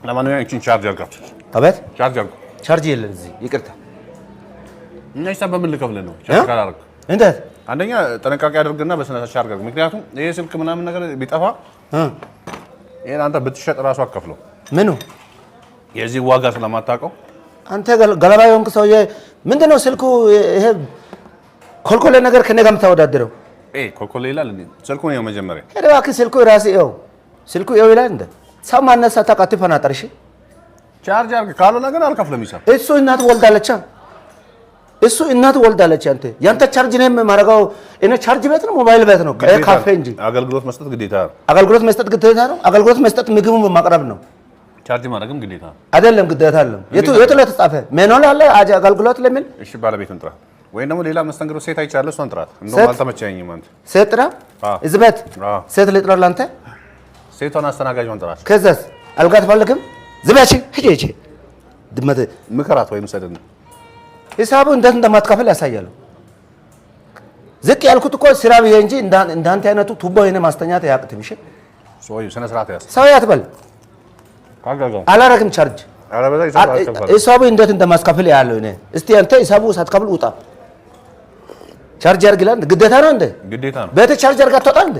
ለማንኛውም እቺን ቻርጅ አድርጋት። አቤት ቻርጅ አድርጋ። ቻርጅ የለም እዚህ ይቅርታ። እና ሂሳብ በምን ልከፍልህ ነው? ቻርጅ ካላደረግ እንዴት? አንደኛ ጥንቃቄ አድርግና በስነ ስርዓት ቻርጅ አድርግ። ምክንያቱም ይሄ ስልክ ምናምን ነገር ቢጠፋ ይሄን አንተ ብትሸጥ ራሱ አከፍለው። ምኑ የዚህ ዋጋ ስለማታውቀው አንተ ገለባ የሆንክ ሰውዬ ምንድነው ስልኩ ይሄ ኮልኮሌ ነገር ከኔ ጋር የምታወዳድረው? ኮልኮሌ ይላል እንዴ? ስልኩ ነው መጀመሪያ። ሄደ እባክህ ስልኩ ራሴ ስልኩ ይላል እንደ ሰው ማነሳ ታቃት ፈናጠር። እሺ ቻርጅ አድርግ ካልሆነ ግን አልከፍለም ይሳብ። እሱ እናት ወልዳለች። እሱ እናት ወልዳለች። ያንተ ቻርጅ ነው የማረጋው። እኔ ቻርጅ ቤት ነው ሞባይል ቤት ነው ካፌ እንጂ አገልግሎት መስጠት ግዴታ ነው። አገልግሎት መስጠት ግዴታ ነው። አገልግሎት መስጠት ምግቡን ማቅረብ ነው። ቻርጅ ማድረግም ግዴታ ነው አይደለም? ግዴታ አይደለም። የቱ ላይ ተጻፈ? ሜኖል አለ አገልግሎት ለምን? እሺ ባለቤቱን ጥራ ወይ ደግሞ ሌላ መስተንግዶ ሴት አይቻለሁ። እሷን ጥራት። እንደውም አልተመቸኝም። አንተ ሴት ጥራ። እዚህ ቤት ሴት ልጥራ ላንተ? ሴቷን አስተናጋጇን ጥራት። ከዛስ አልጋ ትፈልግም? ዝባቺ ሂጂ ድመት ምከራት ወይም ሰደን ሂሳቡ እንዴት እንደማትከፍል ያሳያሉ። ዝቅ ያልኩት እኮ ስራ ብዬ እንጂ እንዳንተ አይነቱ ቱቦ የኔ ማስተኛት ያቅትም። እሺ ስነ ስርዓት ያዝ። ሰው ያትበል አላረግም ቻርጅ ሂሳቡ እንዴት እንደማስከፍል ያለው እኔ። እስቲ አንተ ሂሳቡ ሳትከፍል ውጣ። ቻርጅ አድርግ ይላል። ግዴታ ነው እንዴ? ግዴታ ነው። ቤት ቻርጅ አድርጋ ትወጣ እንዴ?